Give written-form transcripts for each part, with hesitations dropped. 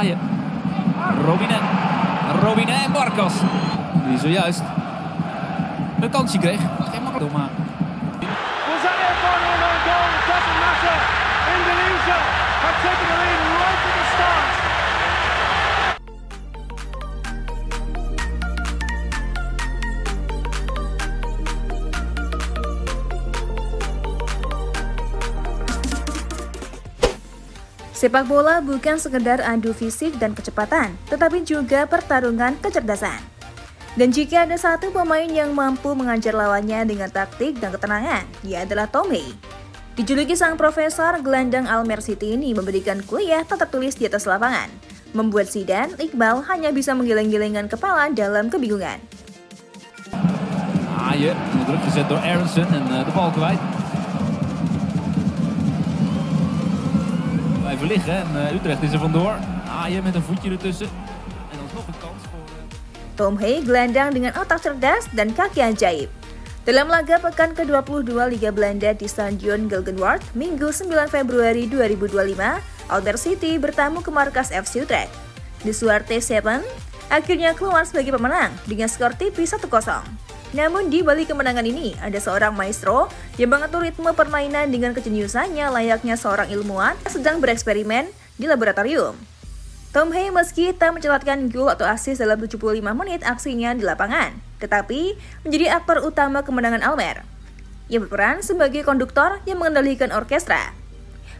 Haaien. Robinen en Barkas. Die zojuist een kansje kreeg. Geen makkelijk maar. Was that their final known goal? It doesn't matter. Indonesia have taken the lead right at the start. Sepak bola bukan sekedar adu fisik dan kecepatan, tetapi juga pertarungan kecerdasan. Dan jika ada satu pemain yang mampu mengajar lawannya dengan taktik dan ketenangan, dia adalah Tom Hea. Dijuluki sang profesor, gelandang Almere City ini memberikan kuliah tak tertulis di atas lapangan, membuat Zidane, Iqbal hanya bisa menggeleng-gelengkan kepala dalam kebingungan. Haaien, druk gezet door Aronson en de bal kwijt. Blijven liggen en Utrecht is er vandoor. Haaien met een voetje ertussen. En dan is nog een kans voor... Tom Hea gelandang dengan otak cerdas dan kaki ajaib. Dalam laga pekan ke-22 Liga Belanda di Stadion Galgenwaard, Minggu 9 Februari 2025, Almere City bertamu ke markas FC Utrecht. De Zwarte Zeppen akhirnya keluar sebagai pemenang dengan skor tipis 1-0. Namun di balik kemenangan ini, ada seorang maestro yang mengatur ritme permainan dengan kejeniusannya layaknya seorang ilmuwan yang sedang bereksperimen di laboratorium. Tom Hea meski tak mencatatkan gol atau assist dalam 75 menit aksinya di lapangan, tetapi menjadi aktor utama kemenangan Almere. Ia berperan sebagai konduktor yang mengendalikan orkestra,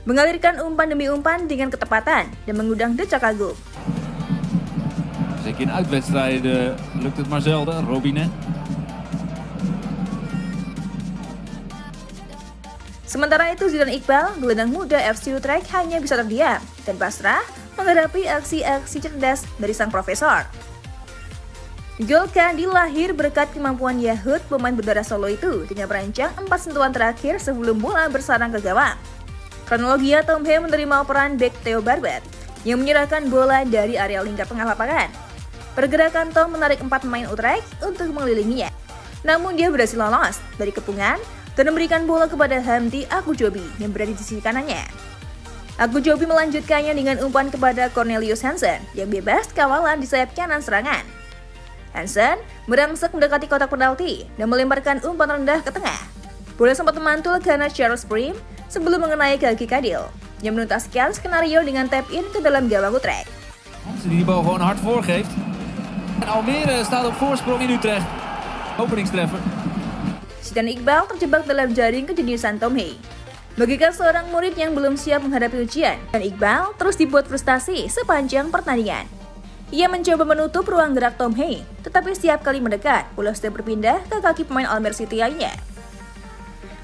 mengalirkan umpan demi umpan dengan ketepatan dan mengundang decak kagum. Zeker in uitwedstrijden lukt het maar zelden, Robinen. Sementara itu Zidane Iqbal, gelandang muda FC Utrecht hanya bisa terdiam dan pasrah menghadapi aksi-aksi cerdas dari sang profesor. Gol Kandi lahir berkat kemampuan Yahud, pemain berdarah Solo itu, dengan merancang 4 sentuhan terakhir sebelum bola bersarang ke gawang. Kronologinya, Tom Hea menerima peran bek Theo Barbet yang menyerahkan bola dari area lingkar tengah lapangan. Pergerakan Tom menarik 4 pemain Utrecht untuk mengelilinginya. Namun dia berhasil lolos dari kepungan dan memberikan bola kepada Hamdi Agujobi yang berada di sisi kanannya. Agujobi melanjutkannya dengan umpan kepada Cornelius Hansen yang bebas kawalan di sayap kanan serangan. Hansen merangsek mendekati kotak penalti dan melemparkan umpan rendah ke tengah. Bola sempat memantul karena Charles Prim sebelum mengenai kaki Kadil yang menuntaskan skenario dengan tap-in ke dalam gawang Utrecht. Hansen die bal gewoon hard voorgeeft. En Almere staat op voorsprong in Utrecht. Openingstreffer. Zidane Iqbal terjebak dalam jaring kejeniusan Tom Hea. Bagikan seorang murid yang belum siap menghadapi ujian, dan Iqbal terus dibuat frustasi sepanjang pertandingan. Ia mencoba menutup ruang gerak Tom Hea, tetapi setiap kali mendekat, bola sudah berpindah ke kaki pemain Almere City lainnya.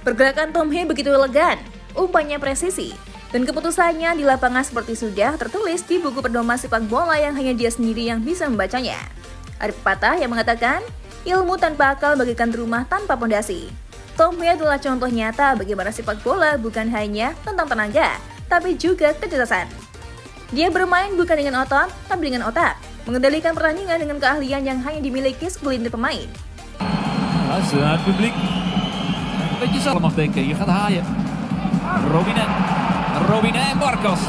Pergerakan Tom Hea begitu elegan, umpannya presisi, dan keputusannya di lapangan seperti sudah tertulis di buku pedoman sepak bola yang hanya dia sendiri yang bisa membacanya. Ada pepatah yang mengatakan, ilmu tanpa akal bagaikan rumah tanpa pondasi. Tom Hea adalah contoh nyata bagaimana sepak bola bukan hanya tentang tenaga, tapi juga kecerdasan. Dia bermain bukan dengan otot, tapi dengan otak, mengendalikan pertandingan dengan keahlian yang hanya dimiliki segelintir pemain. Luister naar het publiek. Dat je zelf mag denken, je gaat Haaien. Robinen en Barkas.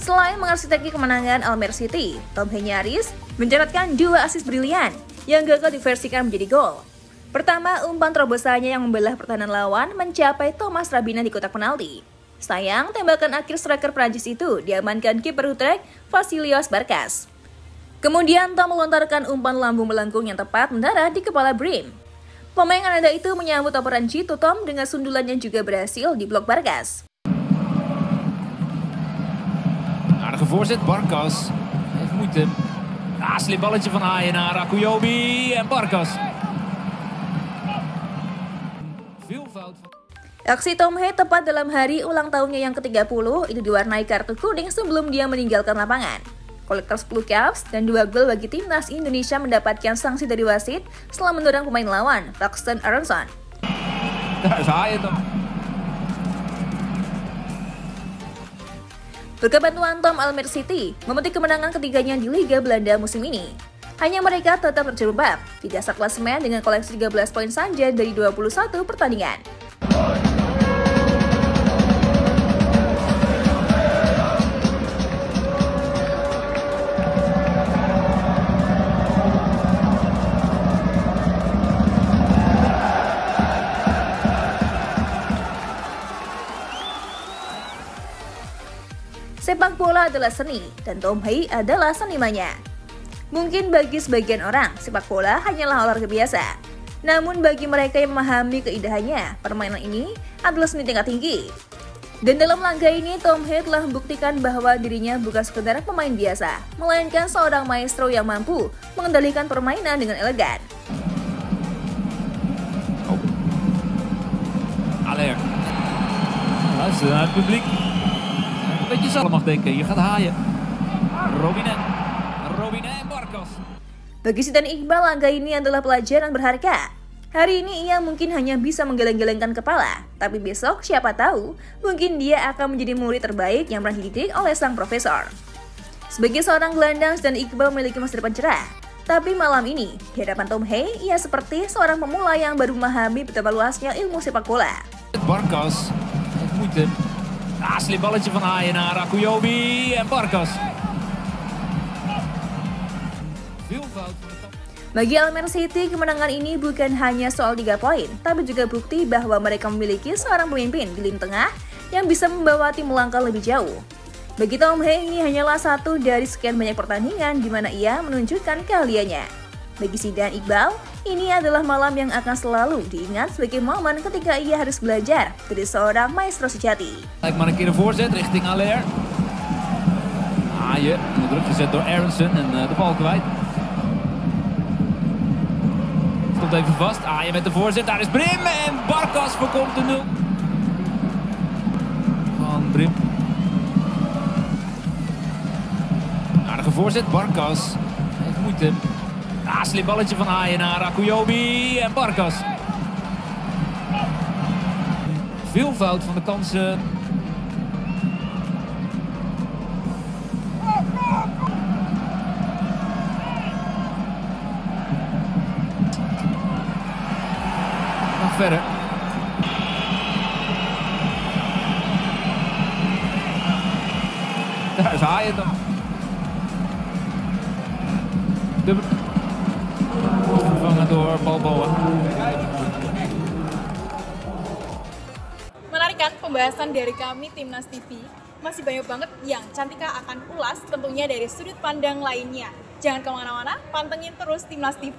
Selain mengarsiteki kemenangan Almere City, Tom Hea nyaris mencatatkan 2 assist brilian yang gagal diversikan menjadi gol. Pertama, umpan terobosannya yang membelah pertahanan lawan mencapai Thomas Rabina di kotak penalti. Sayang, tembakan akhir striker Prancis itu diamankan kiper Utrecht, Vasilios Barkas. Kemudian Tom melontarkan umpan lambung melengkung yang tepat mendarat di kepala Brim. Pemain Kanada itu menyambut operan jitu Tom dengan sundulan yang juga berhasil diblok Barkas. Aardige voorzet, Barkas. Heeft moeite. Slim balletje van Haaien naar Agujobi en Barkas. Veel fout. Aksi Tom Hea tepat dalam hari ulang tahunnya yang ke-30 itu diwarnai kartu kuning sebelum dia meninggalkan lapangan. Kolektor 10 caps dan 2 gol bagi timnas Indonesia mendapatkan sanksi dari wasit setelah mendorong pemain lawan, Paxton Aronson. Daar is Haaien dan. Berkat bantuan Tom, Almere City memetik kemenangan ketiganya di Liga Belanda musim ini. Hanya mereka tetap terjerembab di dasar klasemen dengan koleksi 13 poin saja dari 21 pertandingan. Sepak bola adalah seni, dan Tom Hei adalah senimannya. Mungkin bagi sebagian orang, sepak bola hanyalah olahraga biasa. Namun bagi mereka yang memahami keindahannya, permainan ini adalah seni tingkat tinggi. Dan dalam laga ini, Tom Hei telah membuktikan bahwa dirinya bukan sekedar pemain biasa, melainkan seorang maestro yang mampu mengendalikan permainan dengan elegan. Aller. Luister naar het publiek. Een beetje zelf mag denken, je gaat haaien. Robinho en Barkas. Bagi Zidane Iqbal, laga ini adalah pelajaran berharga. Hari ini ia mungkin hanya bisa menggeleng-gelengkan kepala, tapi besok siapa tahu, mungkin dia akan menjadi murid terbaik yang pernah dididik oleh sang profesor. Sebagai seorang gelandang, Zidane Iqbal memiliki masa depan cerah. Tapi malam ini, di hadapan Tom Hei, ia seperti seorang pemula yang baru memahami betapa luasnya ilmu sepak bola. Barkas heeft moeite. Slim balletje van Haaien naar Rakuyobi en Barkas. Veel fout van de top. Bagi Almer City, kemenangan ini bukan hanya soal 3 poin, tapi juga bukti bahwa mereka memiliki seorang pemimpin di lini tengah yang bisa membawa tim melangkah lebih jauh. Bagi Tom Hei, ini hanyalah satu dari sekian banyak pertandingan di mana ia menunjukkan keahliannya. Bagi Zidane Iqbal, ini adalah malam yang akan selalu diingat sebagai momen ketika ia harus belajar dari seorang maestro sejati. Lijkt maar een keer een voorzet richting Aller. Haaien, onder druk gezet door Aronson en de bal kwijt. Stond even vast, Haaien met de voorzet, daar is Brim en Barkas voorkomt de 0. Van Brim. Aardige voorzet, Barkas heeft moeite. Slim balletje van Haaien naar Rakuyobi en Barkas. Veel fout van de kansen. Nog verder. Daar is Haaien dan. Vervangen door Balboa. Menarik kan pembahasan dari kami Timnas TV? Masih banyak banget yang Cantika akan ulas tentunya dari sudut pandang lainnya. Jangan kemana-mana, pantengin terus Timnas TV.